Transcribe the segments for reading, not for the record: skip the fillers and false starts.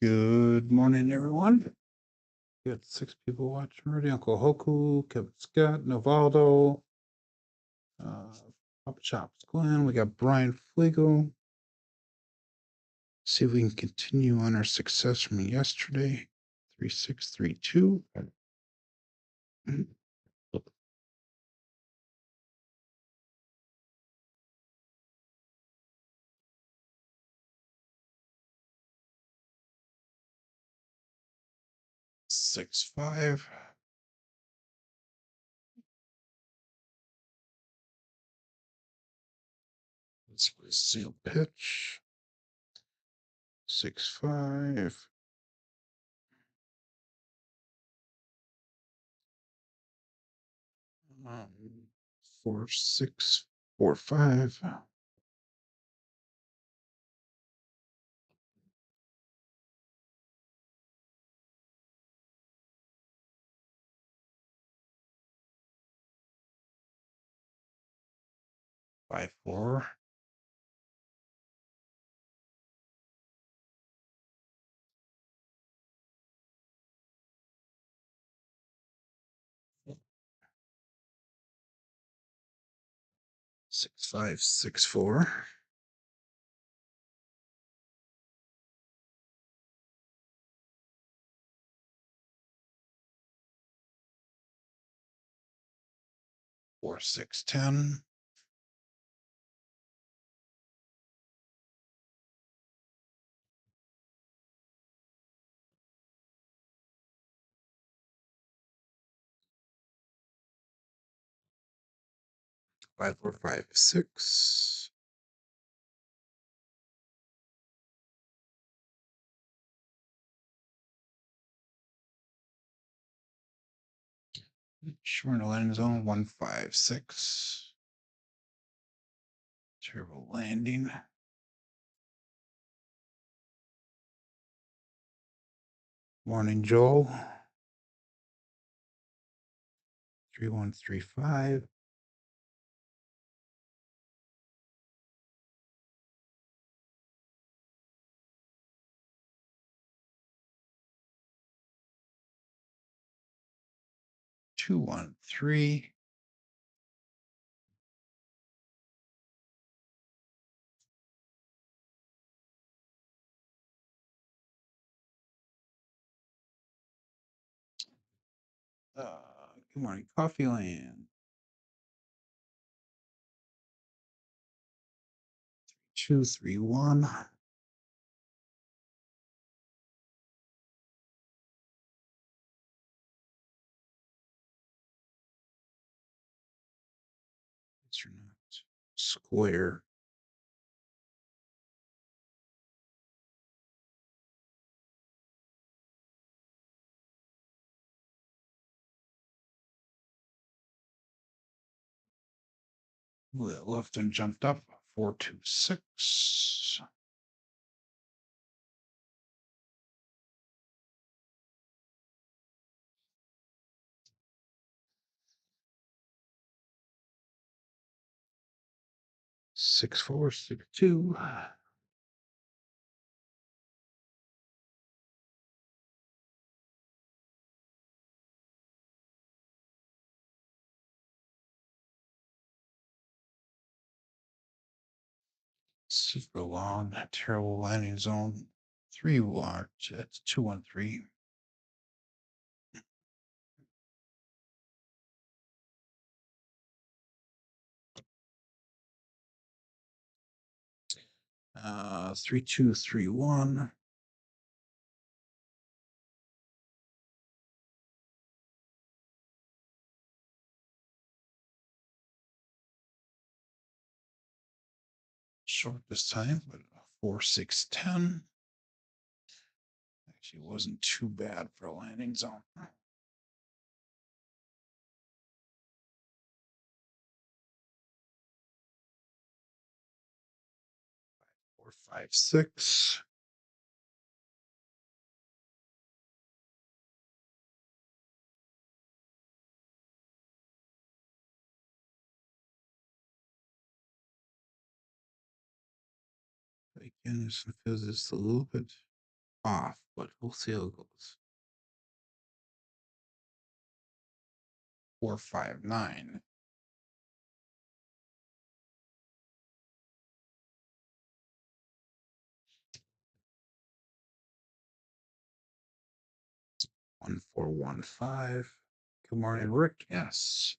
Good morning, everyone. We got 6 people watching already. Uncle Hoku, Kevin Scott, Novaldo, Papa Chops Glenn. We got Brian Flegel. See if we can continue on our success from yesterday. 3632. 6-5. Let's seal pitch. 6-5. 4-6-4-5. 5-4. 6-5-6-4. 4-6-10. 5-4-5-6. Short in the landing zone. 1-5-6. Terrible landing. Morning, Joel. 3-1-3-5. 2-1-3. 'Good morning, Coffee Land. 2-3-1. 'Square. Left and jumped up. 4-2-6. 6-4-6-2. 'Super long. Terrible landing zone. 3-watch. That's 2-1-3. 3-2-3-1. 'Short this time, but 4-6-10. Actually wasn't too bad for a landing zone. 4-5-6. Again, this feels just a little bit off, but we'll see how it goes. 459. One, 4, 1, 5. Good morning, Rick. Yes.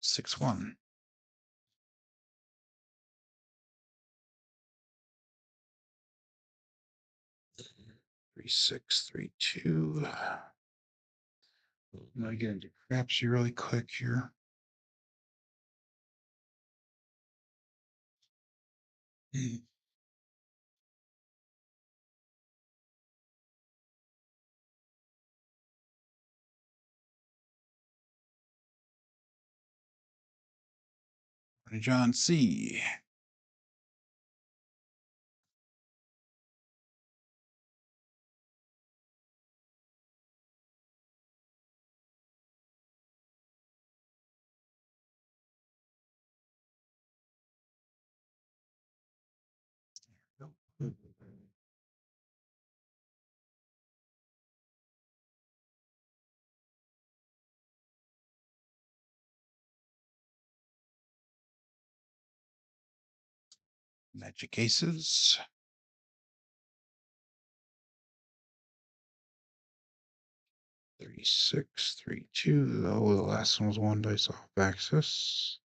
Six, 1. 3, 6, 3, 2. I'm gonna get into Crapsee really quick here. John C. Magic Aces. 36, 3, 2. Oh, the last one was one dice off axis.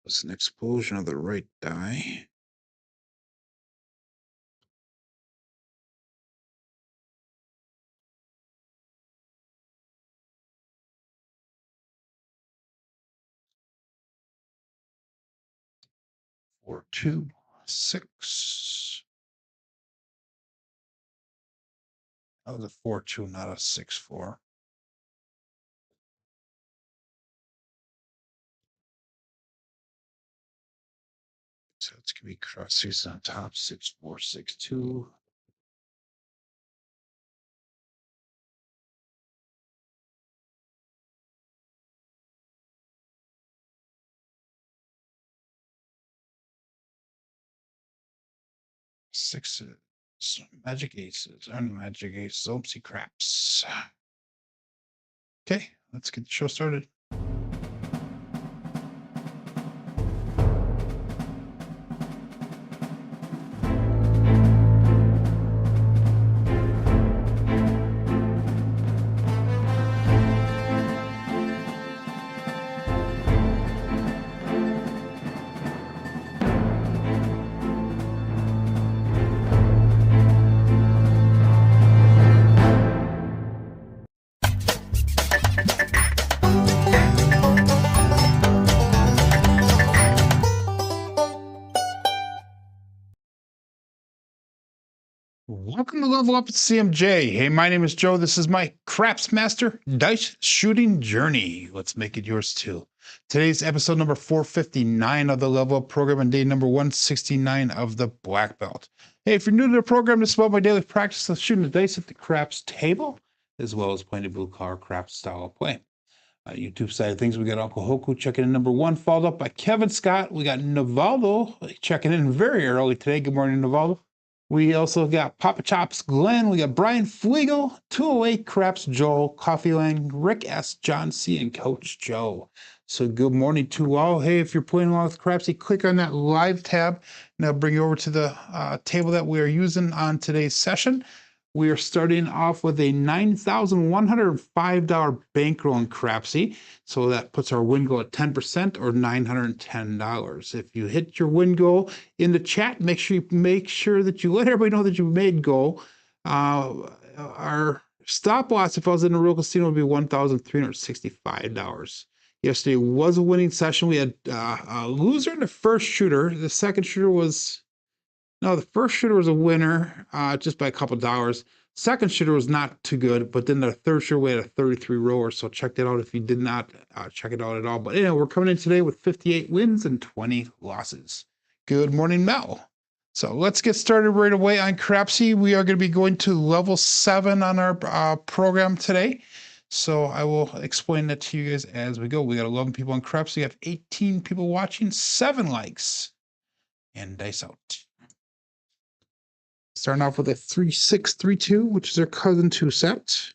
It's an explosion of the right die. Four, 2, 6. That was a 4, 2, not a 6, 4. So it's gonna be Crapsee on top. 6, 4, 6, 2. Sixes. Magic Aces. Magic Aces. Oopsie craps. Okay, let's get the show started. Welcome to Level Up at CMJ. Hey, my name is Joe. This is my Craps Master Dice Shooting Journey. Let's make it yours too. Today's episode number 459 of the Level Up program and day number 169 of the Black Belt. Hey, if you're new to the program, this is about my daily practice of shooting the dice at the craps table, as well as playing a blue collar craps style of play. YouTube side of things, we got Uncle Hoku checking in number 1, followed up by Kevin Scott. We got Navaldo checking in very early today. Good morning, Navaldo. We also got Papa Chops Glenn. We got Brian Flegel, 208 Craps Joel, Coffee Lang, Rick S, John C, and Coach Joe. So good morning to all. Hey, if you're playing along with Crapsee, click on that live tab, and I'll bring you over to the table that we are using on today's session. We are starting off with a $9,105 bankroll in Crapsee. So that puts our win goal at 10% or $910. If you hit your win goal in the chat, make sure that you let everybody know that you made goal. Our stop loss, if I was in a real casino, would be $1,365. Yesterday was a winning session. We had a loser in the first shooter. The second shooter was... No, the first shooter was a winner, just by a couple dollars. Second shooter was not too good, but then the third shooter we had a 33 rower. So check that out if you did not check it out at all. But anyway, we're coming in today with 58 wins and 20 losses. Good morning, Mel. So let's get started right away on Crapsee. We are going to be going to level 7 on our program today. So I will explain that to you guys as we go. We got 11 people on Crapsee. We have 18 people watching, 7 likes, and dice out. Starting off with a 3-6-3-2, which is our cousin 2 set.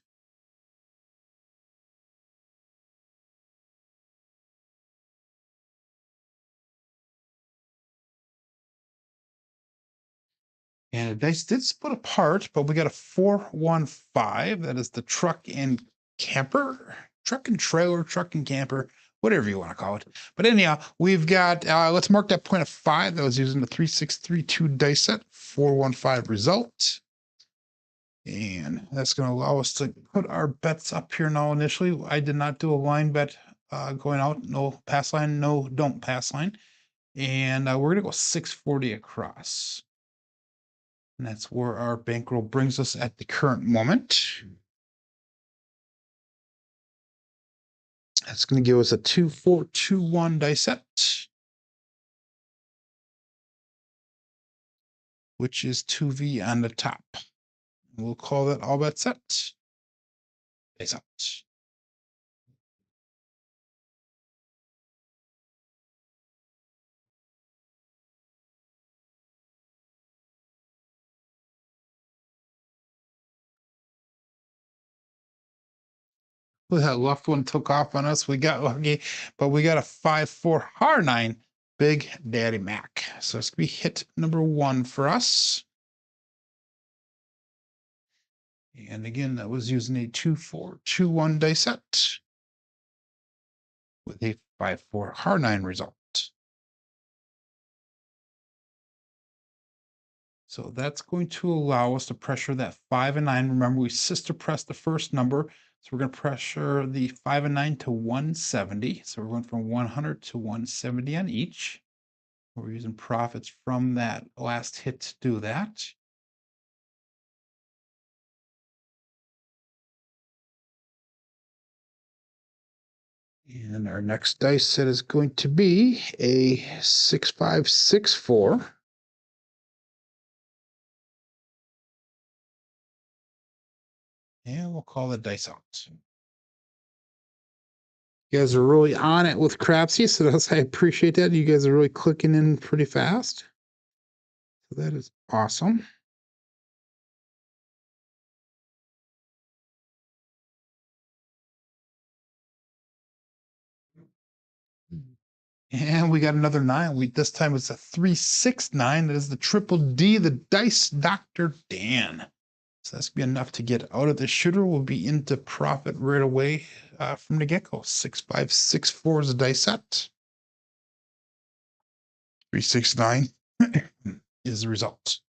And the dice did split apart, but we got a 4-1-5. That is the truck and camper, truck and trailer, truck and camper, whatever you want to call it. But anyhow, we've got, let's mark that point of 5. That was using the 3-6-3-2 dice set, 4-1-5 result. And that's going to allow us to put our bets up here now initially. I did not do a line bet going out. No pass line, no don't pass line. And we're going to go 640 across. And that's where our bankroll brings us at the current moment. That's going to give us a 2-4-2-1 dice set, which is 2V on the top. We'll call that all bet set. Dice out. That left one took off on us. We got lucky, but we got a 5-4 hard 9 Big Daddy Mac. So it's gonna be hit number 1 for us. And again, that was using a 2-4-2-1 dice set with a 5-4 hard 9 result. So that's going to allow us to pressure that 5 and 9. Remember, we sister pressed the first number. So we're going to pressure the 5 and 9 to 170. So we're going from 100 to 170 on each. We're using profits from that last hit to do that. And our next dice set is going to be a 6-5-6-4. And we'll call the dice out. You guys are really on it with Crapsee, so I appreciate that. You guys are really clicking in pretty fast. So that is awesome. And we got another 9. This time it's a 3-6-9. That is the triple D, the Dice Dr. Dan. So that's gonna be enough to get out of the shooter. We'll be into profit right away from the get-go. 6-5-6-4 is a dice set. 3-6-9 is the result.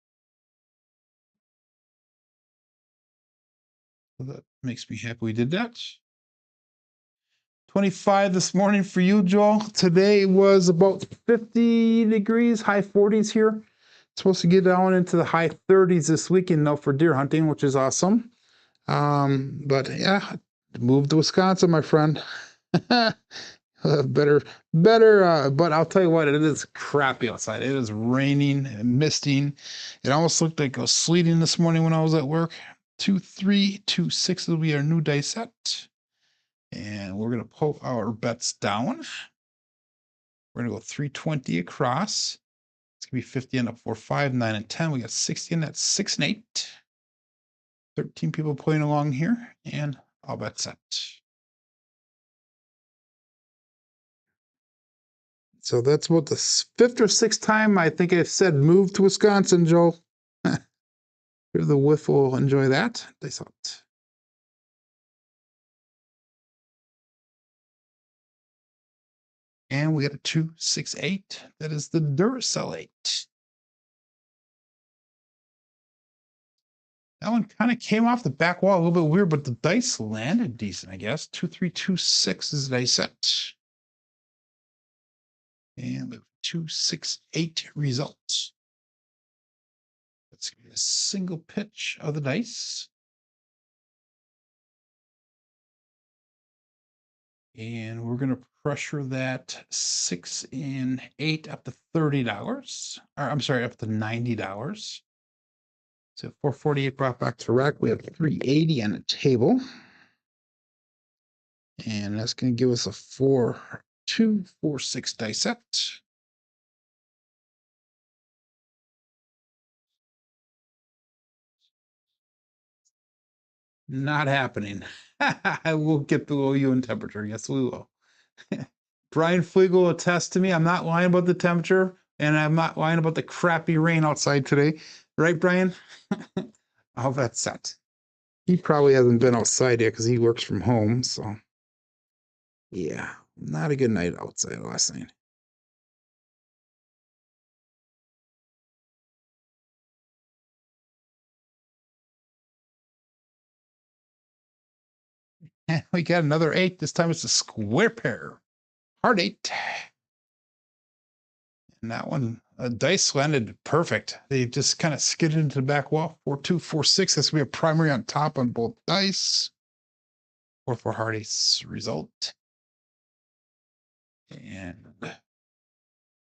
So that makes me happy we did that. 25 this morning for you, Joel. Today was about 50 degrees, high 40s here. It's supposed to get down into the high 30s this weekend though for deer hunting, which is awesome. But yeah, move to Wisconsin, my friend. better, but I'll tell you what, it is crappy outside. It is raining and misting. It almost looked like it was sleeting this morning when I was at work. 2-3-2-6 will be our new dice set. And we're going to pull our bets down. We're going to go 320 across. It's going to be 50 on the 4, 5, 9, and 10. We got 60 in that 6 and 8. 13 people playing along here, and all bets set. So that's about the 5th or 6th time I think I've said move to Wisconsin, Joel. Here the whiff will enjoy that. Dice out. And we got a 2-6-8. That is the Duracell 8. That one kind of came off the back wall a little bit weird, but the dice landed decent, I guess. 2-3-2-6 is the dice set. And we have 2-6-8 results. Let's get a single pitch of the dice. And we're going to pressure that 6 and 8 up to $30. Or I'm sorry, up to $90. So 448 brought back to rack. We have 380 on the table. And that's going to give us a 4-2-4-6 dice set. Not happening. I will get below you in temperature. Yes, we will. Brian Flegel will attest to me. I'm not lying about the temperature, and I'm not lying about the crappy rain outside today. Right, Brian? All that set. He probably hasn't been outside yet because he works from home. So, yeah, not a good night outside last night. And we got another 8. This time it's a square pair. Hard 8. And that one, dice landed perfect. They just kind of skidded into the back wall. 4-2-4-6. That's going to be a primary on top on both dice. 4-4 hard 8's result. And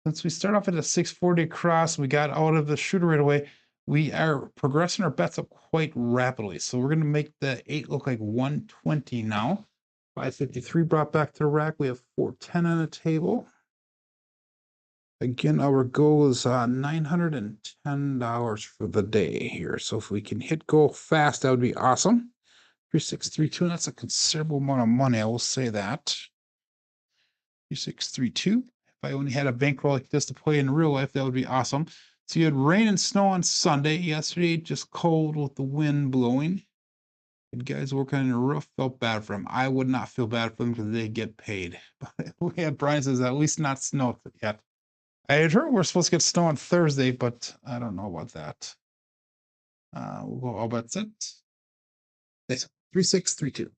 since we start off at a 640 cross, we got out of the shooter right away. We are progressing our bets up quite rapidly. So we're going to make the 8 look like 120 now. 553 brought back to the rack. We have 410 on the table. Again, our goal is $910 for the day here. So if we can hit goal fast, that would be awesome. 3632, that's a considerable amount of money, I will say that. 3632. If I only had a bankroll like this to play in real life, that would be awesome. So you had rain and snow on Sunday. Yesterday, just cold with the wind blowing. And guys working on the roof, felt bad for them. I would not feel bad for them because they get paid. But we had Brian says at least not snow yet. I had heard we're supposed to get snow on Thursday, but I don't know about that. We'll go all bets set. 3632.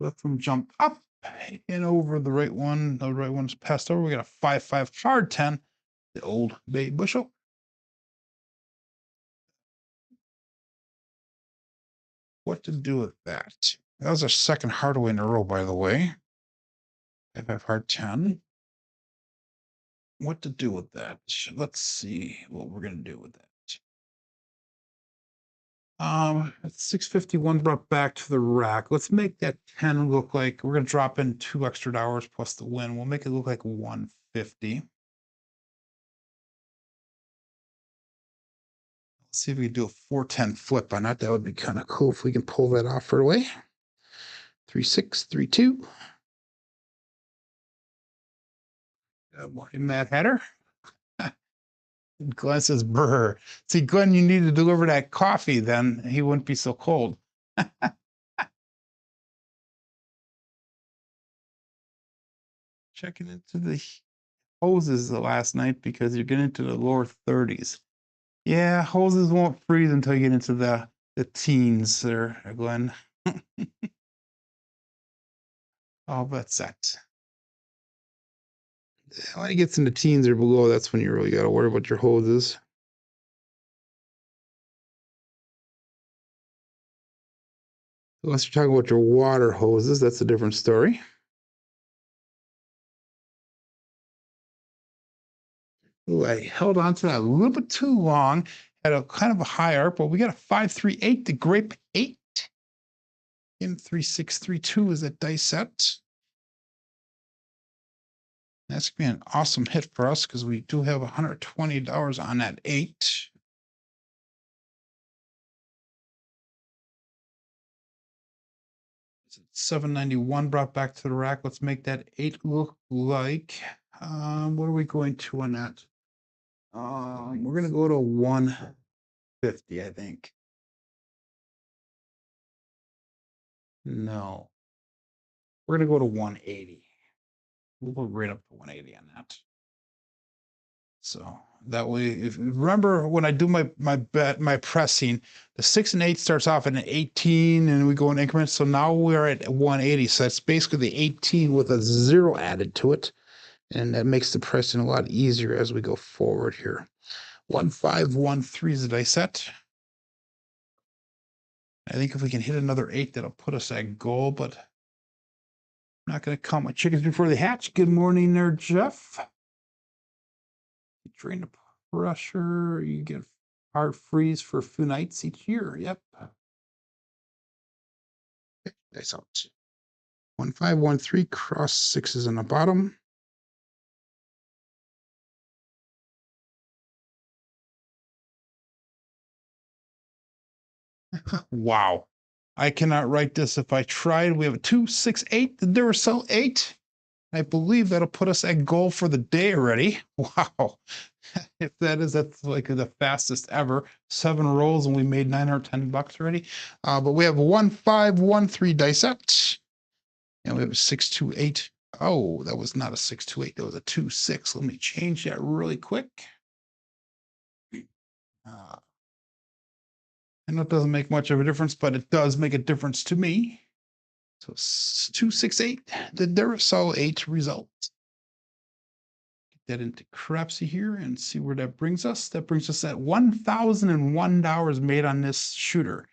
Let them jump up and over the right one. The right one's passed over. We got a 5-5 hard 10. The old bay bushel. What to do with that? That was our second Hardway in a row, by the way. 5-5 hard 10. What to do with that? Let's see what we're gonna do with that. It's 651 brought back to the rack. Let's make that 10 look like we're gonna drop in $2 extra plus the win. We'll make it look like 150. Let's see if we can do a 410 flip on that. That would be kind of cool if we can pull that off right away. 3632. Mad Hatter. Glenn says, brr. See, Glenn, you need to deliver that coffee, then he wouldn't be so cold. Checking into the hoses the last night because you're getting into the lower 30s. Yeah, hoses won't freeze until you get into the teens there, Glenn. All but set. When it gets into teens or below, that's when you really got to worry about your hoses. Unless you're talking about your water hoses, that's a different story. Ooh, I held on to that a little bit too long. Had a kind of a high arc, but we got a 538, the grape 8. In 3632 is that dice set. That's gonna be an awesome hit for us because we do have $120 on that 8. It's 791 brought back to the rack. Let's make that 8 look like. What are we going to on that? We're gonna go to 150, I think. No, we're gonna go to 180. We'll go right up to 180 on that. So that way, if remember when I do my pressing, the 6 and 8 starts off at an 18 and we go in increments. So now we're at 180. So that's basically the 18 with a 0 added to it. And that makes the pricing a lot easier as we go forward here. 1513 is the dice set. I think if we can hit another 8, that'll put us at goal, but I'm not going to count my chickens before they hatch. Good morning there, Jeff. You drain the pressure. You get hard freeze for a few nights each year. Yep. Okay, dice out. 1513, cross 6s in the bottom. Wow. I cannot write this if I tried. We have a 2, 6, 8. The Duracell 8. I believe that'll put us at goal for the day already. Wow. If that's like the fastest ever. 7 rolls and we made $910 already. But we have a 1513 dice set. And we have a 628. Oh, that was not a 628. That was a 26. Let me change that really quick. I know it doesn't make much of a difference, but it does make a difference to me. So 268, the Duracell 8 result. Get that into Crapsee here and see where that brings us. That brings us at $1,001 made on this shooter.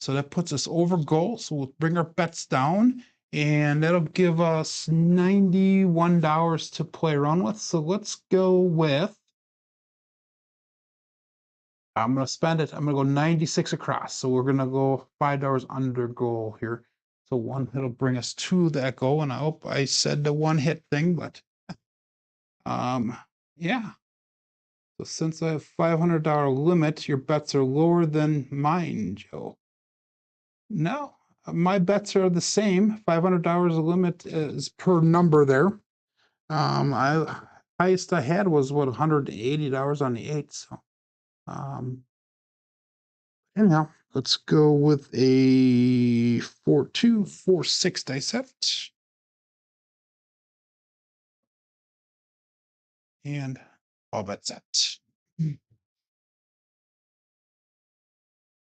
So that puts us over goal. So we'll bring our bets down and that'll give us $91 to play around with. So let's go with, I'm going to spend it. I'm going to go 96 across. So we're going to go $5 under goal here. So one, it'll bring us to that goal. And I hope I said the one hit thing, but yeah. So since I have $500 limit, your bets are lower than mine, Joe. No, my bets are the same. $500 limit is per number there. Highest I had was what, $180 on the 8. So anyhow, let's go with a 4246 dice set. And all bets set.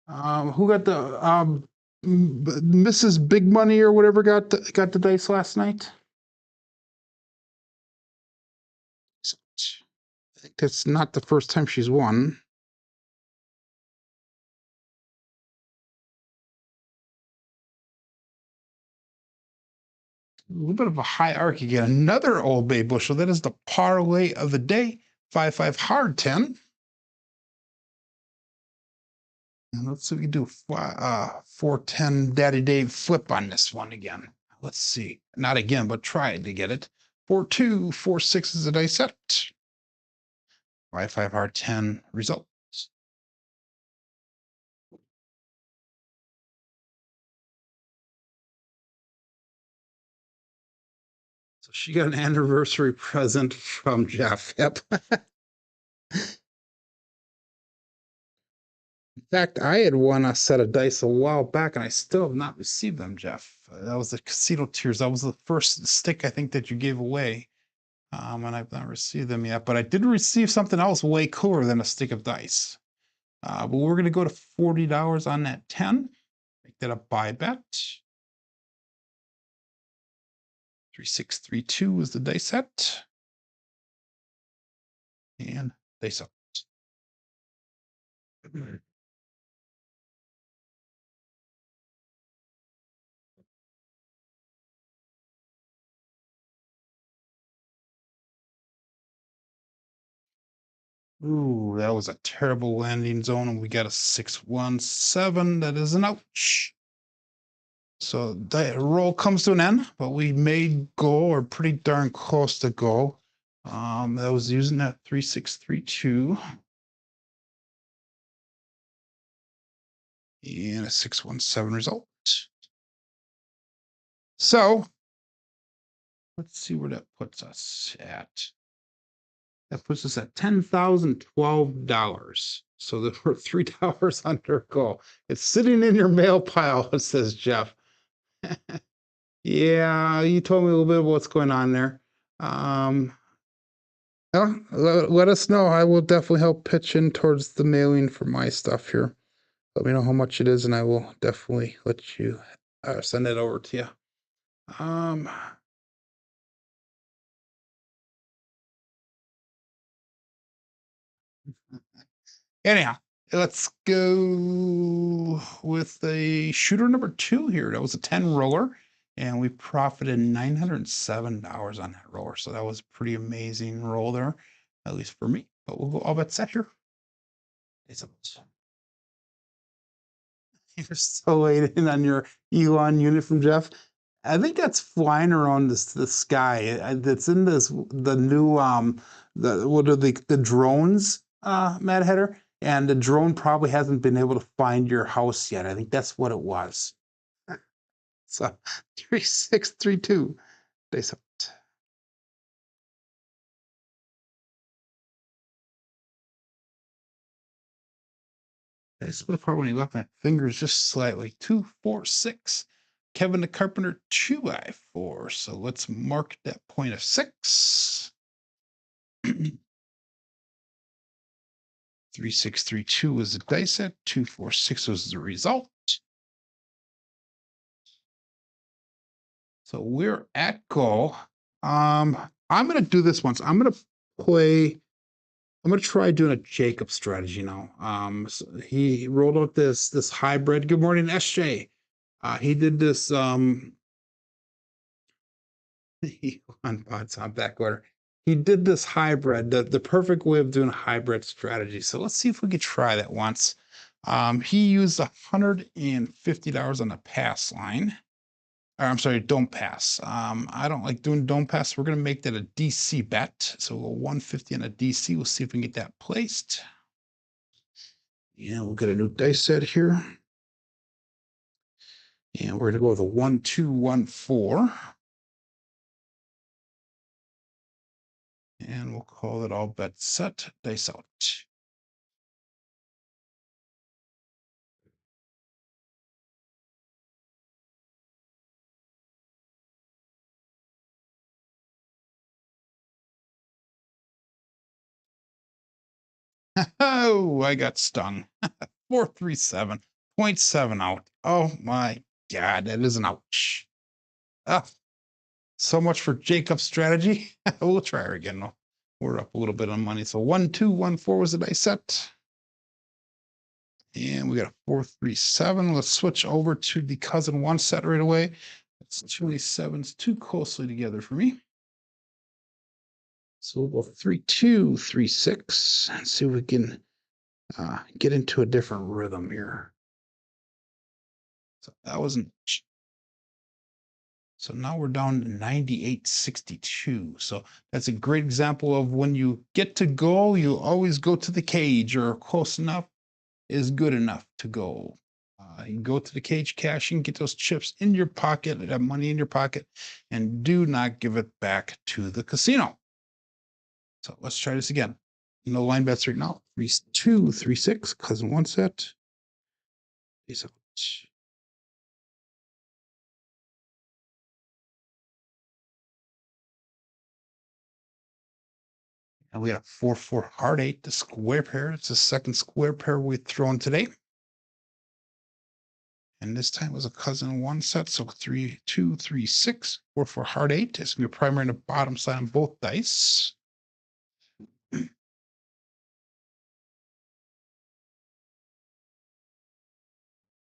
Who got the Mrs. Big Money or whatever got the dice last night? I think that's not the first time she's won. A little bit of a high arc again. Another Old Bay bushel. That is the parlay of the day. 5-5 hard 10. And let's see if we can do 410 Daddy Dave flip on this one again. Let's see. Not again, but try to get it. 4-2, 4-6 is a dice set. 5-5 hard 10 result. So she got an anniversary present from Jeff. Yep. In fact, I had won a set of dice a while back, and I still have not received them, Jeff. That was the Casino Tears. That was the first stick I think that you gave away, and I've not received them yet. But I did receive something else way cooler than a stick of dice. But we're going to go to $40 on that 10. Make that a buy bet. 3632 is the dice set. And dice up. Ooh, that was a terrible landing zone, and we got a 617. That is an ouch. So that roll comes to an end, but we made goal or pretty darn close to goal. That was using that 3632 and a 617 result. So let's see where that puts us at. That puts us at $10,012. So we're $3 under goal. It's sitting in your mail pile, says Jeff. Yeah, you told me a little bit of what's going on there. Well, let us know. I will definitely help pitch in towards the mailing for my stuff here. Let me know how much it is, and I will definitely let you send it over to you. Anyhow, let's go with the shooter number 2 here. That was a 10 roller, and we profited $907 on that roller. So that was a pretty amazing roll there, at least for me. But we'll go all bet set here. It's a You're so late in on your Elon unit from Jeff. I think that's flying around the sky. That's in the new what are the drones, Mad Hatter, and the drone probably hasn't been able to find your house yet. I think that's what it was. So 3632. They said. That's the part when he left my fingers just slightly. 2, 4, 6. Kevin the Carpenter 2x4. So let's mark that point of 6. 3632 was the dice set. 246 was the result. So we're at goal. I'm gonna do this once. I'm gonna try doing a Jacob strategy now. So he rolled out this hybrid. Good morning, SJ. He did this he on bots on back order. He did this hybrid, the perfect way of doing a hybrid strategy. So let's see if we could try that once. He used $150 on the pass line. Or I'm sorry, don't pass. I don't like doing don't pass. We're gonna make that a DC bet. So we'll go 150 on a DC. We'll see if we can get that placed. Yeah, we'll get a new dice set here. And we're gonna go with a 1, 2, 1, 4. And we'll call it all bet set, dice out. Oh, I got stung. 437.7 out. Oh my God, that is an ouch. Ah, so much for Jacob's strategy. We'll try her again. We're up a little bit on money. So 1, 2, 1, 4 was the dice set. And we got a 437. Let's switch over to the cousin 1 set right away. It's 27s too closely together for me. So we'll go 3, 2, 3, 6 and see if we can get into a different rhythm here. So that wasn't. So now we're down to 98.62. So that's a great example of when you get to go, you always go to the cage, or close enough is good enough to go. You go to the cage cashing, get those chips in your pocket, have money in your pocket, and do not give it back to the casino. So let's try this again. No line bets right now. 3, 2, 3, 6, cousin 1 set. These out. And we got a 4, 4 hard 8, the square pair. It's the second square pair we've thrown today. And this time it was a cousin 1 set. So 3, 2, 3, 6, 4, 4 hard 8. It's gonna be a primary and a bottom side on both dice.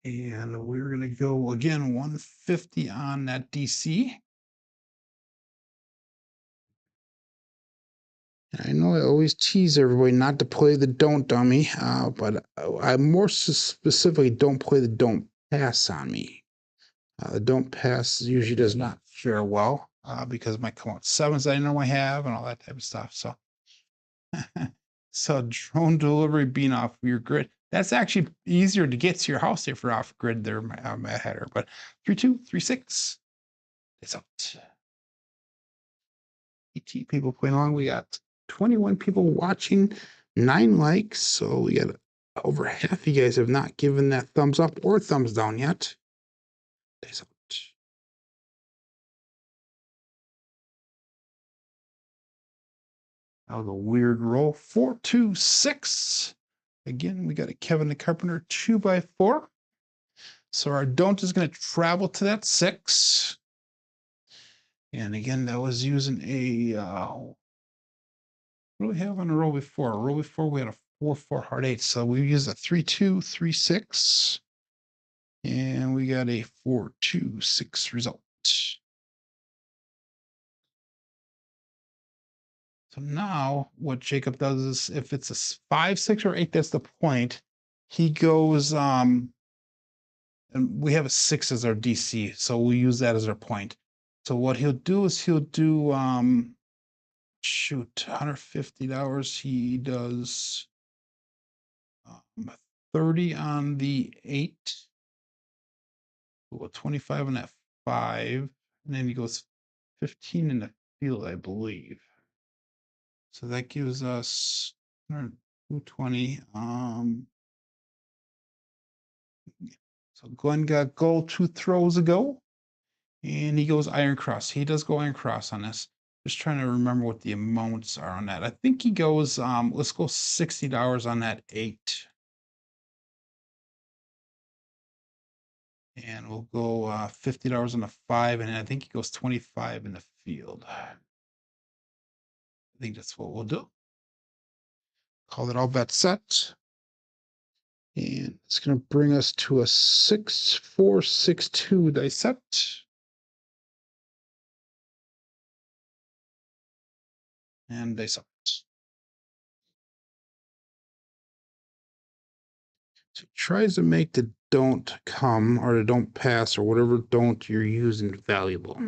And we're gonna go again 150 on that DC. I know I always tease everybody not to play the don't dummy, but I more specifically don't play the don't pass on me. The don't pass usually does not fare well because it might come out 7s that I know I have and all that type of stuff. So, so drone delivery being off your grid, that's actually easier to get to your house if you're off grid there, my header. But 3, 2, 3, 6, it's out. 18 people playing along. We got 21 people watching, 9 likes. So we got over half of you guys have not given that thumbs up or thumbs down yet. That was a weird roll. 4, 2, 6. Again, we got a Kevin the Carpenter 2x4. So our don't is going to travel to that 6. And again, that was using a what do we have on a roll before? A roll before we had a 4-4 hard 8. So we use a 3-2, 3-6. And we got a 4-2-6 result. So now what Jacob does is if it's a 5, 6, or 8, that's the point. He goes, and we have a 6 as our DC, so we use that as our point. So what he'll do is he'll do shoot, $150. He does 30 on the 8, 25 on that 5, and then he goes 15 in the field, I believe. So that gives us 220. So Glenn got gold 2 throws ago, and he goes Iron Cross. He does go Iron Cross on this. Just trying to remember what the amounts are on that. I think he goes, let's go $60 on that 8. And we'll go $50 on the 5, and I think he goes 25 in the field. I think that's what we'll do. Call it all bet set. And it's going to bring us to a 6-4-6-2 dice set. And dice up. So it tries to make the don't come or the don't pass or whatever don't you're using valuable.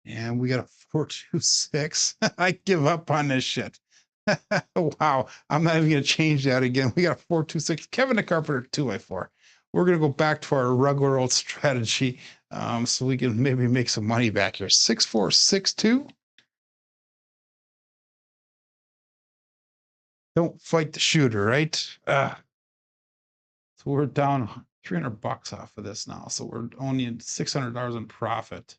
And we got a 4-2-6. I give up on this shit. Wow. I'm not even going to change that again. We got a 4-2-6. Kevin the Carpenter 2x4. We're going to go back to our regular old strategy so we can maybe make some money back here. 6-4-6-2. Don't fight the shooter, right? So we're down $300 off of this now. So we're only at $600 in profit.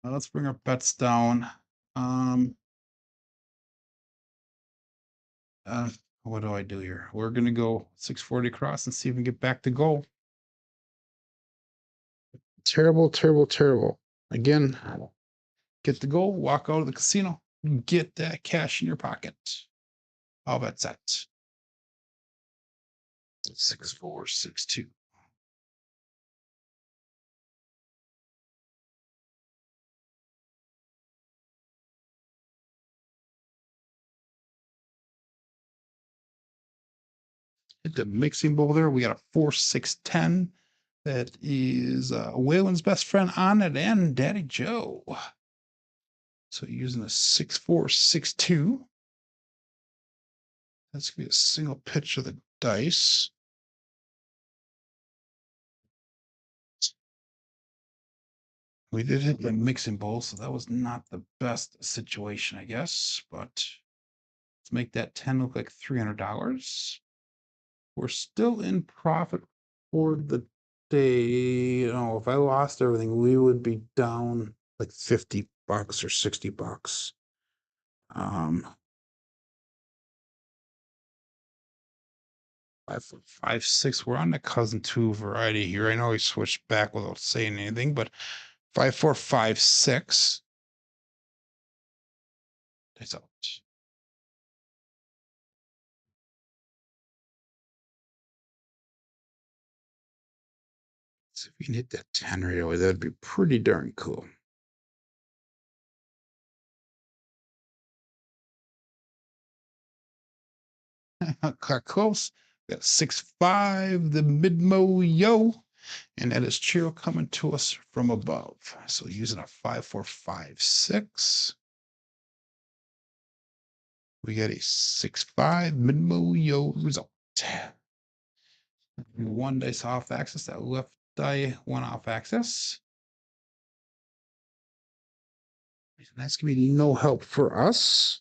Let's bring our bets down. What do I do here? We're going to go 640 across and see if we can get back to goal. Terrible, terrible, terrible. Again, get the goal, walk out of the casino, get that cash in your pocket. All bets set. 6-4-6-2. Hit the mixing bowl there. We got a 4-6-10. That is Waylon's best friend on it and Daddy Joe. So using a 6-4-6-2. That's going to be a single pitch of the dice. We did hit the mixing bowl, so that was not the best situation, I guess. But let's make that 10 look like $300. We're still in profit for the day. You know, if I lost everything, we would be down like $50 or $60. 5-4-5-6. We're on the cousin 2 variety here. I know he switched back without saying anything, but 5-4-5-6. That's out. So if we can hit that 10 right away, that'd be pretty darn cool. Got close. Got 6-5, the mid-mo yo. And that is Chiro coming to us from above. So using a 5-4-5-6. We get a 6-5 mid-mo yo result. One dice off axis, that left die one off axis. That's gonna be no help for us.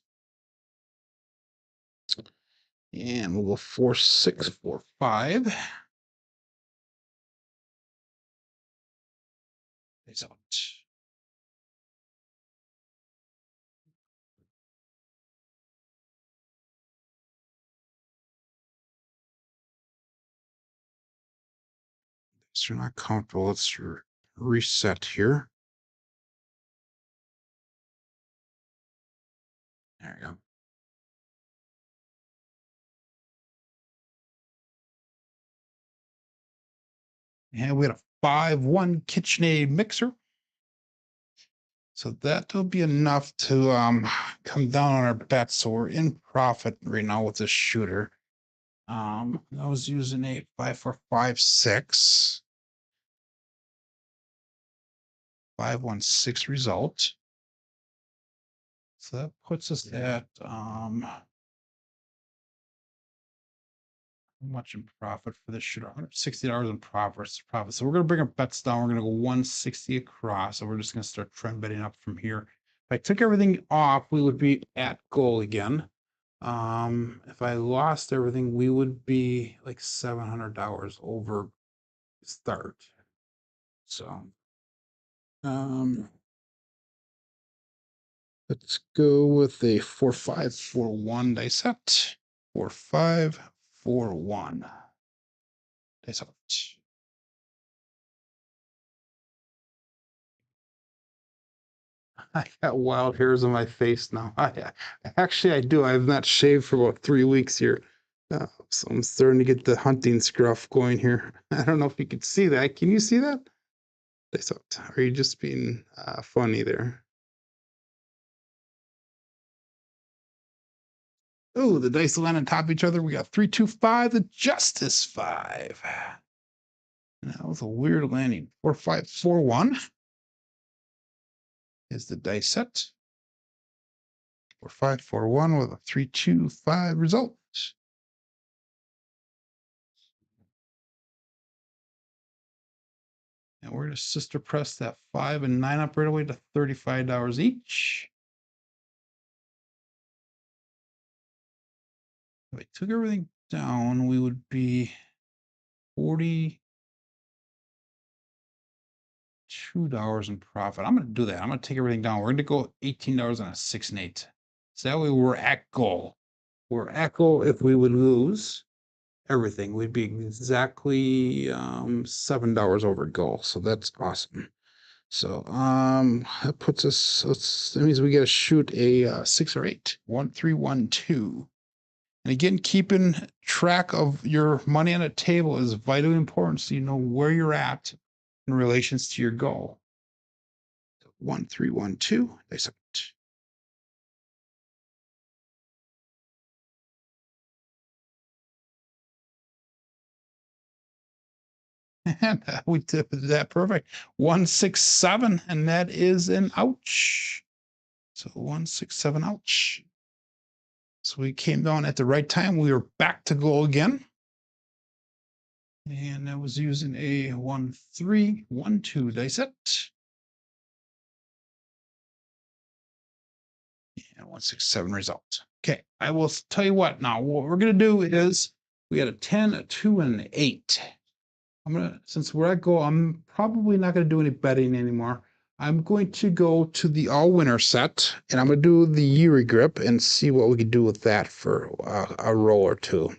And we'll go 4-6-4-5. Result. So you're not comfortable. Let's reset here. There we go. And we had a 5-1 KitchenAid mixer. So that'll be enough to come down on our bets. So we're in profit right now with this shooter. I was using a 5-4-5-6. 5-1-6 result. So that puts us at how much in profit for this shooter? $160 in profit. So we're gonna bring our bets down. We're gonna go 160 across. So we're just gonna start trend betting up from here. If I took everything off, we would be at goal again. If I lost everything, we would be like $700 over start. So let's go with a 4-5-4-1 dice set. 4-5-4-1 dice set. I got wild hairs on my face now. Actually I do. I have not shaved for about 3 weeks here. So I'm starting to get the hunting scruff going here. I don't know if you can see that. Can you see that? Dice out. Are you just being funny there? Oh, the dice land on top of each other. We got 3-2-5, the Justice 5. And that was a weird landing. 4-5-4-1 is the dice set. 4-5-4-1 with a 3-2-5 result. And we're going to sister press that 5 and 9 up right away to $35 each. If I took everything down, we would be $42 in profit. I'm going to do that. I'm going to take everything down. We're going to go $18 on a 6 and 8. So that way we're at goal. We're at goal. If we would lose everything, we'd be exactly $7 over goal. So that's awesome. So that puts us, that means we got to shoot a 6 or 8. 1, 3, 1, 2. And again, keeping track of your money on a table is vitally important so you know where you're at in relations to your goal. 1, 3, 1, 2. Dice out. And we did that perfect. 1, 6, 7, and that is an ouch. So 1, 6, 7, ouch. So we came down at the right time. We were back to goal again. And I was using a 1, 3, 1, 2 dice set. And 1, 6, 7 result. Okay, I will tell you what now. What we're gonna do is we got a 10, a 2, and an 8. Since we're at goal, I'm probably not gonna do any betting anymore. I'm going to go to the all winner set and I'm gonna do the Yuri grip and see what we can do with that for a roll or two.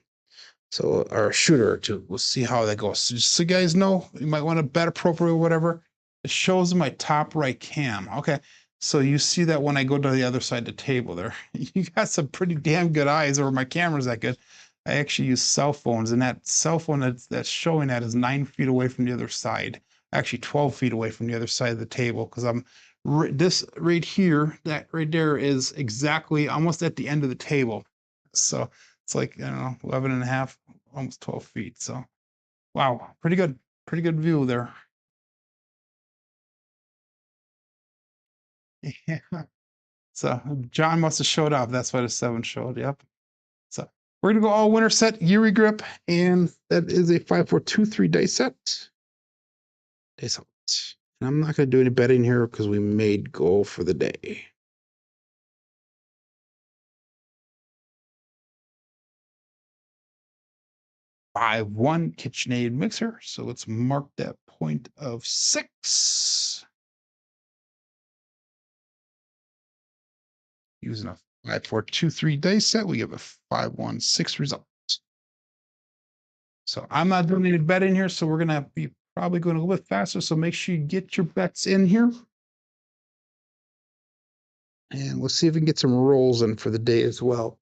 So, or a shooter or two. We'll see how that goes. So just so you guys know, you might want to bet appropriately or whatever. It shows in my top right cam. Okay. So you see that when I go to the other side of the table there. You got some pretty damn good eyes, or my camera's that good. I actually use cell phones, and that cell phone that's showing that is 9 feet away from the other side. Actually 12 feet away from the other side of the table, because I'm this right here, that right there is exactly almost at the end of the table. So it's like, I don't know, 11 and a half, almost 12 feet. So, wow, pretty good view there. Yeah. So John must have showed up. That's why the 7 showed. Yep. So we're gonna go all winner set, Yuri grip, and that is a 5-4-2-3 dice set. Dice out. And I'm not gonna do any betting here because we made goal for the day. 5-1 KitchenAid mixer. So let's mark that point of 6. Using a 5-4-2-3 dice set, we give a 5-1-6 result. So I'm not doing any betting here, so we're gonna be probably going a little bit faster. So make sure you get your bets in here. And we'll see if we can get some rolls in for the day as well.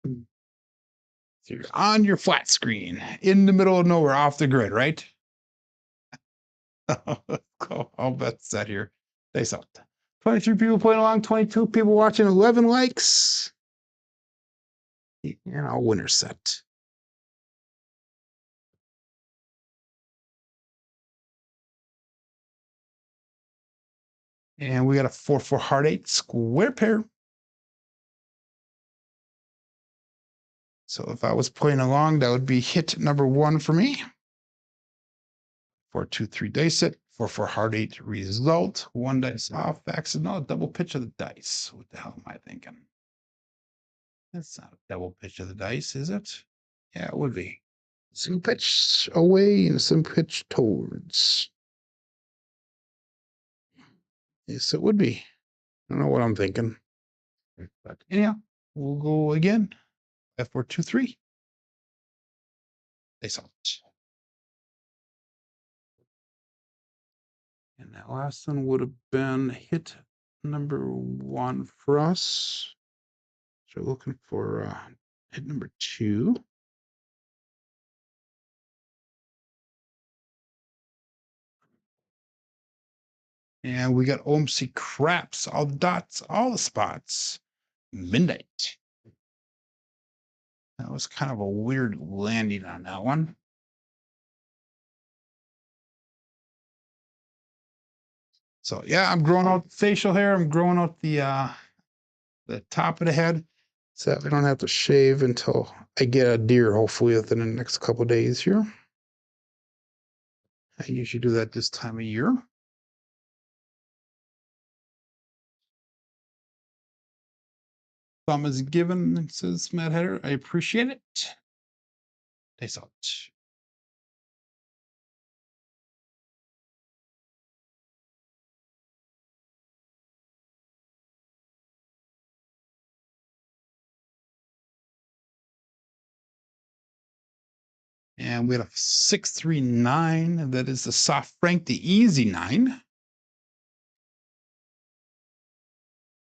So you're on your flat screen in the middle of nowhere off the grid, right? Let's go. I'll bet set here. Face out. 23 people playing along, 22 people watching, 11 likes. And I'll winner set. And we got a 4-4 heart 8 square pair. So if I was playing along, that would be hit number 1 for me. 4, 2, 3 dice it. 4-4 heart 8 result. 1 dice off. Accidental double pitch of the dice. What the hell am I thinking? That's not a double pitch of the dice, is it? Yeah, it would be. Some pitch away and some pitch towards. Yes, it would be. I don't know what I'm thinking. But anyhow, we'll go again. F4, 2, 3. They saw it. And that last one would have been hit number 1 for us. So looking for hit number 2. And we got OMC Craps, all the dots, all the spots. Midnight. That was kind of a weird landing on that one. So yeah, I'm growing out the facial hair. I'm growing out the top of the head, so I don't have to shave until I get a deer, hopefully within the next couple of days here. I usually do that this time of year. Thumb is given, says Matt Header. I appreciate it. Taste out. And we had a 639. That is the soft frank, the easy 9.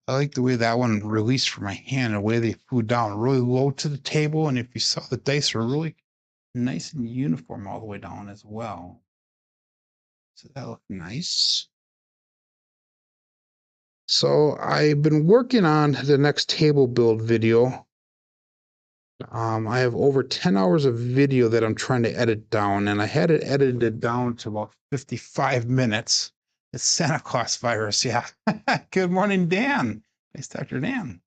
I like the way that one released from my hand, the way they flew down really low to the table. And if you saw, the dice were really nice and uniform all the way down as well. So that looked nice. So I've been working on the next table build video. I have over 10 hours of video that I'm trying to edit down, and I had it edited down to about 55 minutes. It's Santa Claus virus, yeah. Good morning, Dan. Thanks, Dr. Dan.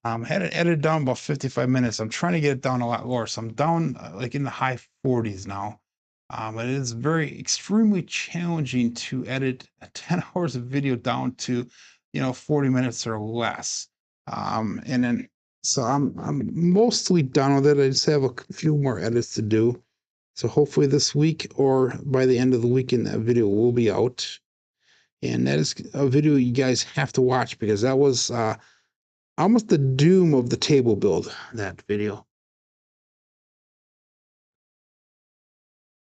Had it edited down about 55 minutes. I'm trying to get it down a lot lower. So I'm down like in the high 40s now. It is very extremely challenging to edit 10 hours of video down to, 40 minutes or less. And then, so I'm mostly done with it. I just have a few more edits to do. So hopefully this week or by the end of the weekend, that video will be out. And that is a video you guys have to watch because that was almost the doom of the table build, that video.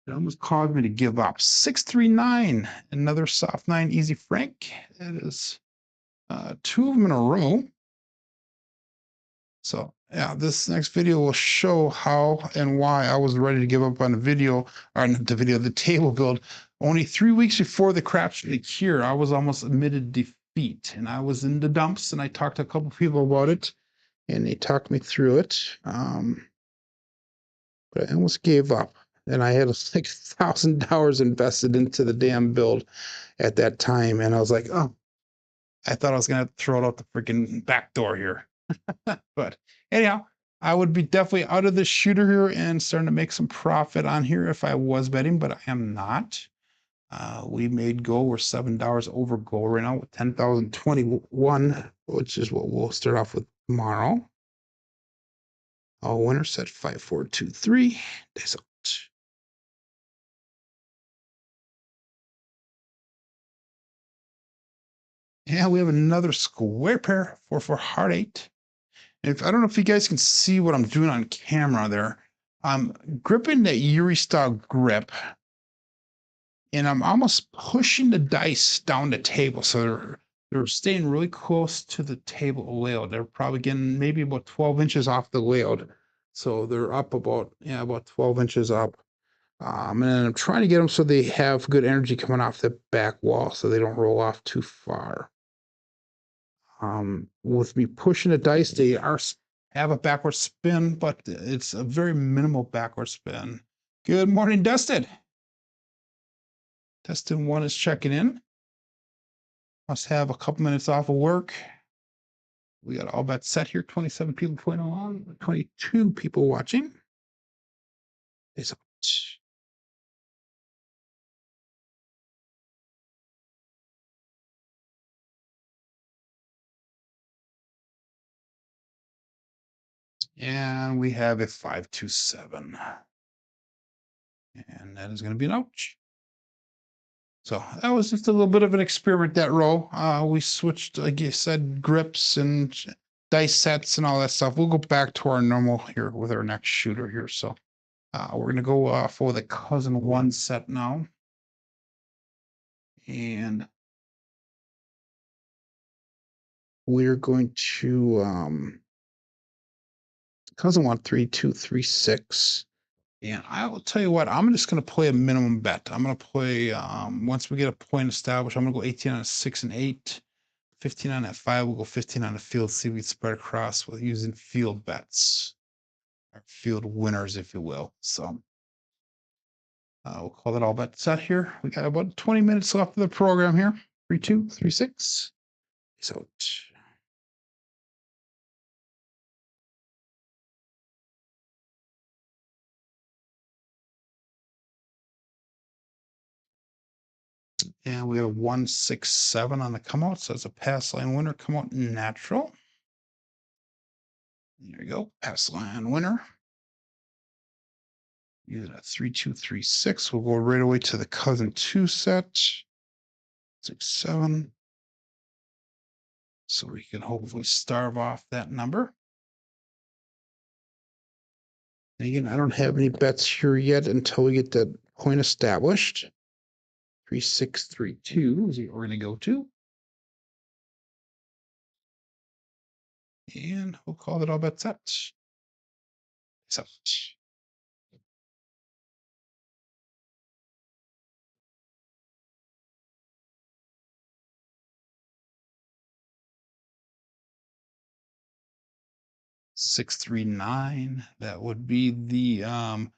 It almost caused me to give up. 639, another soft 9 easy frank. That is 2 of them in a row. So yeah, this next video will show how and why I was ready to give up on the video, or not the video, the table build. Only 3 weeks before the Crapsee cure, I was almost admitted defeat, and I was in the dumps, and I talked to a couple people about it, and they talked me through it. But I almost gave up, and I had like $1,000 invested into the damn build at that time, and I was like, oh, I thought I was gonna throw it out the freaking back door here. But anyhow, I would be definitely out of the shooter here and starting to make some profit on here if I was betting, but I am not. We made goal. We're $7 over goal right now with 10,021, which is what we'll start off with tomorrow. All winner set 5, 4, 2, 3. Days out. Yeah, we have another square pair, 4, 4 heart 8. If I don't know if you guys can see what I'm doing on camera there, I'm gripping that Yuri style grip, and I'm almost pushing the dice down the table so They're staying really close to the table layout. They're probably getting maybe about 12 inches off the layout. So they're up about, yeah, about 12 inches up. And then I'm trying to get them so they have good energy coming off the back wall so they don't roll off too far. With me pushing the dice, they have a backward spin, but it's a very minimal backward spin. Good morning, Dustin. Dustin 1 is checking in. Must have a couple minutes off of work. We got all bets set here. 27 people playing along, 22 people watching. It's and we have a 527. And that is going to be an ouch. So that was just a little bit of an experiment, that row. We switched, like you said, grips and dice sets and all that stuff. We'll go back to our normal here with our next shooter here. So we're going to go for the cousin 1 set now. And we're going to cousin 1, 3, 2, 3, 6. And I will tell you what, I'm just going to play a minimum bet. I'm going to play, once we get a point established, I'm going to go 18 on a 6 and 8, 15 on that 5. We'll go 15 on the field, see if we can spread across with using field bets, or field winners, if you will. So we'll call that all bet set here. We got about 20 minutes left of the program here. 3, 2, 3, 6. So and we got a 1, 6, 7 on the come out. So it's a pass line winner, come out natural. There you go, pass line winner. Using a 3, 2, 3, 6. We'll go right away to the cousin 2 set. 6, 7. So we can hopefully starve off that number. And again, I don't have any bets here yet until we get that point established. 3, 6, 3, 2 is what we're going to go to. And we'll call it all bets set. So 6, 3, 9. That would be the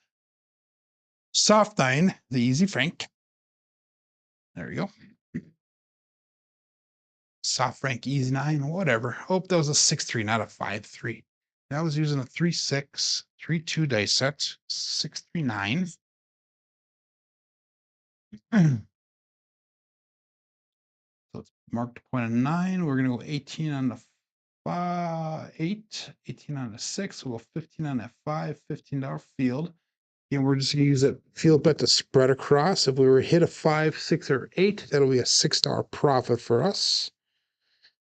soft 9, the easy frank. There you go. Soft frank, easy 9, whatever. Hope that was a 6, 3, not a 5, 3. I was using a 3, 6, 3, 2 dice set, 6, 3, 9. So let's mark the point of 9. We're going to go 18 on the 8, 18 on the 6. We'll go 15 on that 5, $15 field. And we're just going to use that field bet to spread across. If we were hit a 5, 6, or 8, that'll be a $6 profit for us.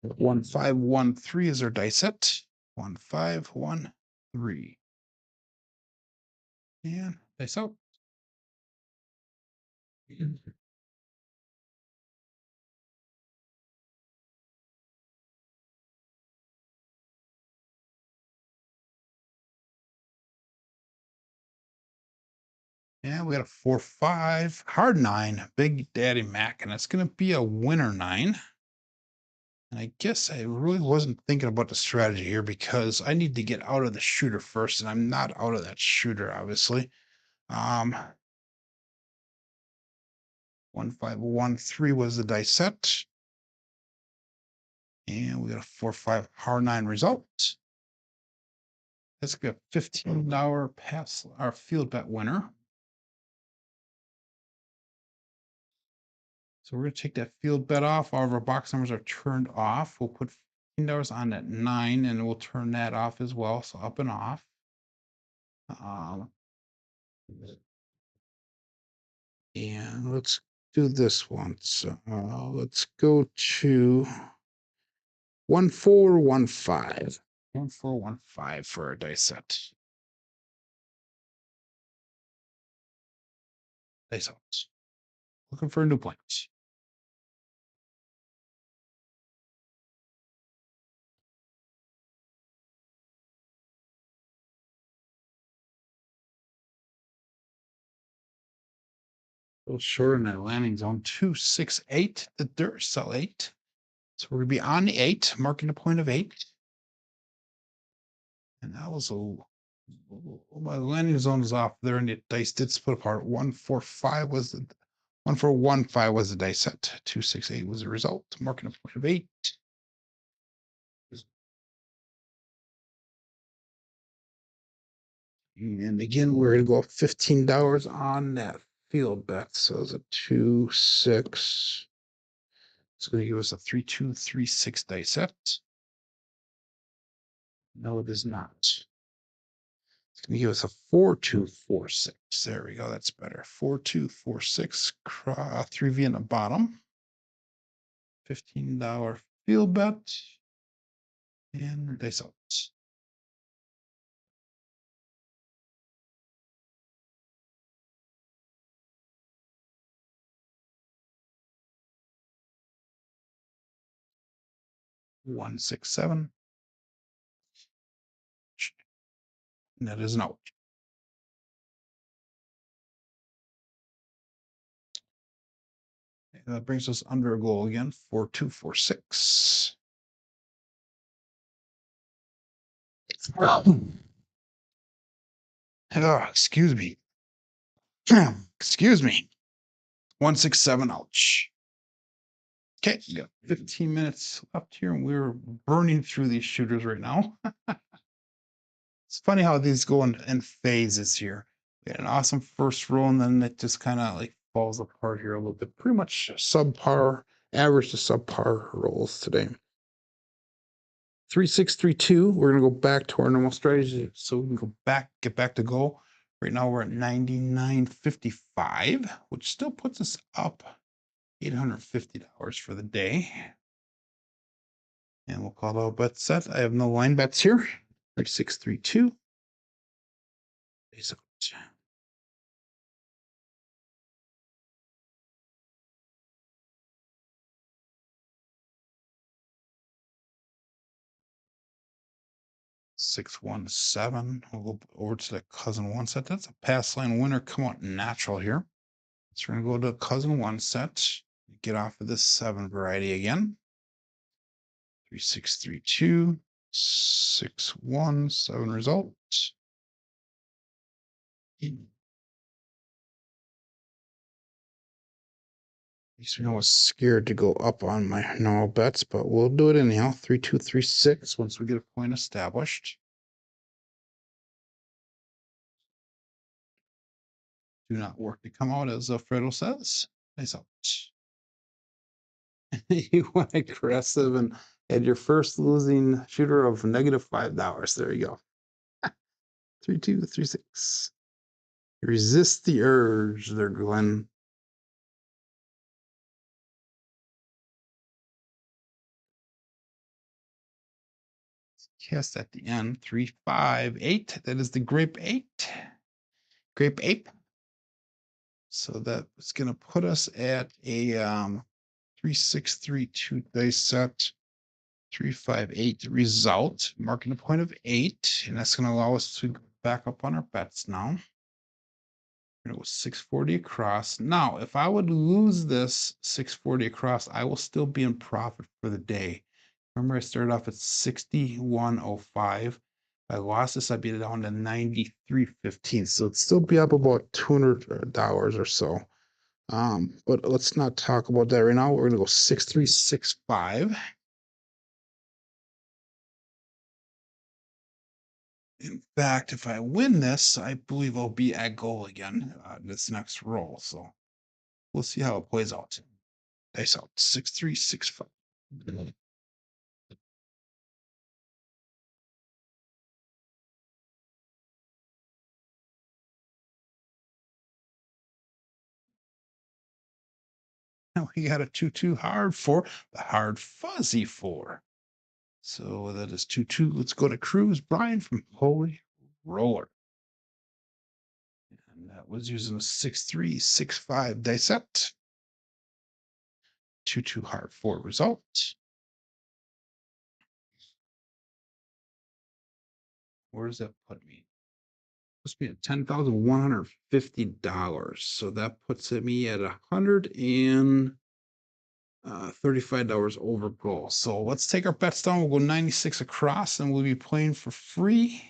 1, 5, 1, 3 is our dice set. 1, 5, 1, 3. And dice out. Yeah, we got a 4, 5, hard 9, Big Daddy Mac, and it's going to be a winner 9. And I guess I really wasn't thinking about the strategy here because I need to get out of the shooter first, and I'm not out of that shooter, obviously. 1, 5, 1, 3 was the dice set. And we got a 4, 5, hard 9 result. That's a $15 pass, our field bet winner. So we're going to take that field bet off. All of our box numbers are turned off. We'll put $15 on that 9, and we'll turn that off as well. So up and off. And let's do this one. So let's go to 1415. 1415 for our dice set. Dice out. Looking for a new point. little short in that landing zone. 268, the dirt sell 8. So we're gonna be on the 8, marking a point of 8. And that was my landing zone is off there, and the dice did split apart. 145 was the 1415 was the dice set. 268 was the result, marking a point of 8. And again, we're gonna go up $15 on that field bet. So it's a 2, 6. It's gonna give us a 3236 dice set. No, it is not. It's gonna give us a 4246. There we go. That's better. 4246. 3V in the bottom. $15 field bet. And dice out. One, 6, 7. And that is an out. And that brings us under a goal again. 4246. Oh, excuse me. Excuse me. 167. Ouch. Okay, we got 15 minutes left here, and we're burning through these shooters right now. It's funny how these go in phases here. We had an awesome first roll, and then it just kind of like falls apart here a little bit. Pretty much subpar, average to subpar rolls today. 3632. We're gonna go back to our normal strategy, so we can go back, get back to goal. Right now we're at 99.55, which still puts us up $850 for the day. And we'll call it a bet set. I have no line bets here. 3632. Face out. Six, 1, 7. We'll go over to the cousin one set. That's a pass line winner. Come out natural here. So we're gonna go to cousin one set. Get off of this 7 variety again. 3632, 6, 1, 7 result. I was scared to go up on my normal bets, but we'll do it anyhow. 3236 once we get a point established. Do not work to come out, as Fredo says. Nice out. You went aggressive and had your first losing shooter of -$5. There you go. 3236. Resist the urge there, Glenn. Cast at the end. 358. That is the grape 8. Grape 8. So that's gonna put us at a 3632 dice set. 358 result, marking a point of 8, and that's gonna allow us to back up on our bets now. It was 640 across. Now, if I would lose this 640 across, I will still be in profit for the day. Remember, I started off at 6105. If I lost this, I'd be down to 93.15. So it'd still be up about $200 or so. But let's not talk about that right now. We're gonna go 6365. In fact, if I win this, I believe I'll be at goal again this next roll. So we'll see how it plays out. Dice out 6365. Now we got a 2-2 hard 4, the hard fuzzy 4. So that is 2-2. Let's go to Cruise. Brian from Holy Roller. And that was using a 6365 dice set. 2-2 hard 4 result. Where does that put me? Must be at $10,150. So that puts me at $135 over goal. So let's take our bets down. We'll go 96 across, and we'll be playing for free.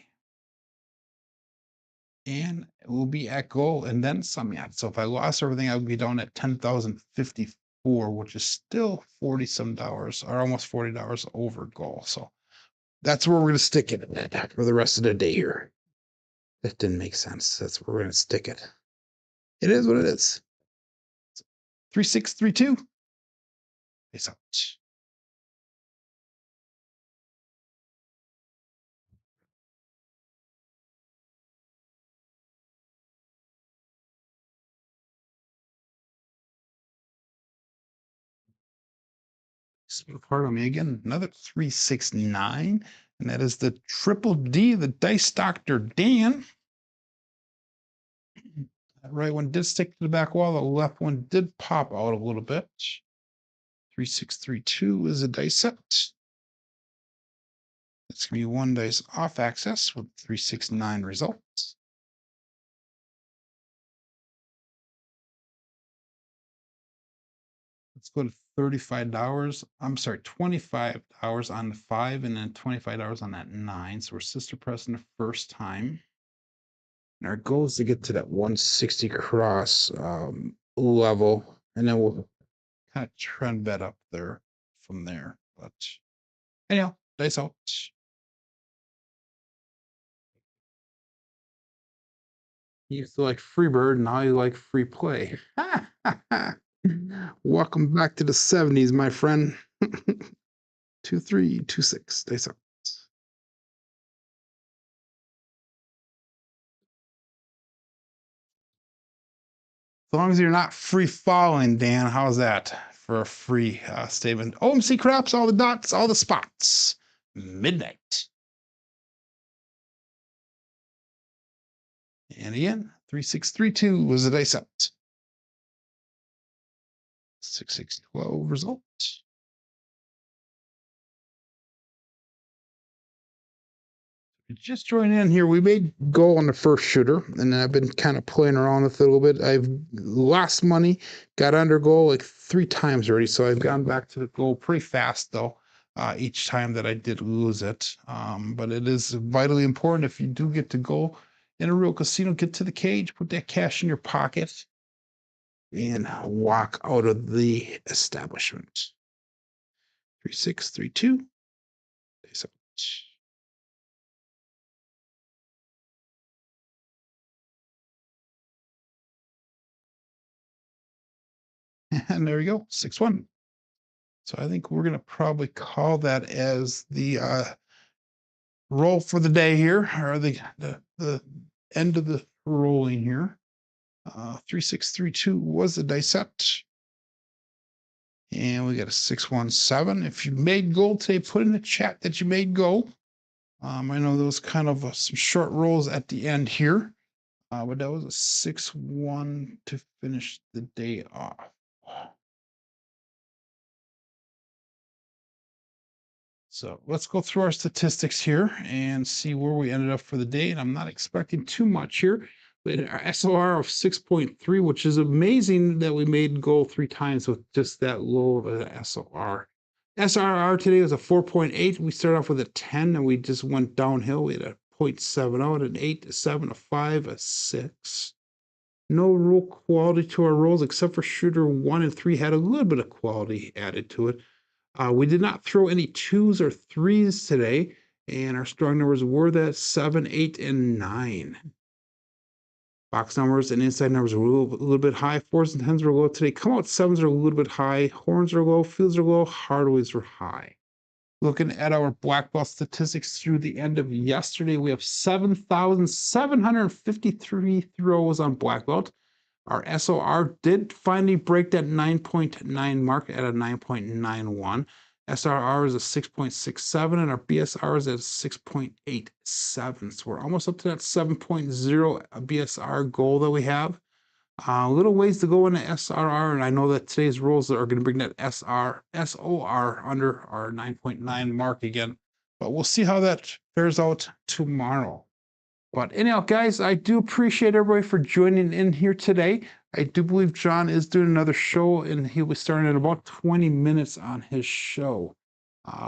And we'll be at goal and then some yet. So if I lost everything, I would be down at 10,054, which is still 40 some dollars, or almost $40 over goal. So that's where we're going to stick it for the rest of the day here. That didn't make sense. That's where we're going to stick it. It is what it is. 3632. Peace out. Pardon me again. Another 369, and that is the Triple D, the Dice Doctor Dan. That right one did stick to the back wall. The left one did pop out a little bit. 3632 is a dice set. It's going to be one dice off axis with 369 results. Let's go to $35. I'm sorry, $25 on the 5 and then $25 on that 9. So we're sister pressing the first time. And our goal is to get to that 160 cross level. And then we'll kind of trend bet up there from there. But anyhow, dice out. You used to like Freebird, now you like free play. Welcome back to the 70s, my friend. 2326, dice out. As long as you're not free falling, Dan, how's that for a free statement? OMC craps, all the dots, all the spots. Midnight. And again, 3632 was the dice out. 6612 result. Just join in here. We made goal on the first shooter, and I've been kind of playing around with it a little bit. I've lost money, got under goal like 3 times already, so I've gone back to the goal pretty fast though. Each time that I did lose it, but it is vitally important if you do get to go in a real casino, get to the cage, put that cash in your pocket, and walk out of the establishment. 3632. And there you go, 6-1. So I think we're going to probably call that as the roll for the day here, or the end of the rolling here. 3632 was the dice set. And we got a 617. If you made goal today, put in the chat that you made goal. I know those kind of some short rolls at the end here, but that was a 6-1 to finish the day off. So let's go through our statistics here and see where we ended up for the day. And I'm not expecting too much here. We had our SOR of 6.3, which is amazing that we made goal 3 times with just that low of an SOR. SRR today was a 4.8. We started off with a 10 and we just went downhill. We had a 0.70, an 8, a 7, a 5, a 6. No real quality to our rolls except for shooter 1 and 3 had a little bit of quality added to it. We did not throw any 2s or 3s today, and our strong numbers were that 7, 8, and 9. Box numbers and inside numbers were a little bit high. 4s and 10s were low today. Come out 7s are a little bit high. Horns are low. Fields are low. Hardways are high. Looking at our black belt statistics through the end of yesterday, we have 7,753 throws on black belt. Our SOR did finally break that 9.9 mark at a 9.91. SRR is a 6.67, and our BSR is at 6.87. So we're almost up to that 7.0 BSR goal that we have. A little ways to go in the SRR, and I know that today's rules are going to bring that SOR under our 9.9 mark again. But we'll see how that fares out tomorrow. But anyhow, guys, I do appreciate everybody for joining in here today. I do believe John is doing another show, and he'll be starting in about 20 minutes on his show.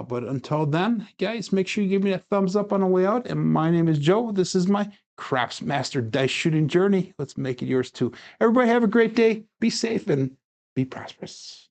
But until then, guys, make sure you give me a thumbs up on the way out. And my name is Joe. This is my Craps Master dice shooting journey. Let's make it yours too. Everybody have a great day. Be safe and be prosperous.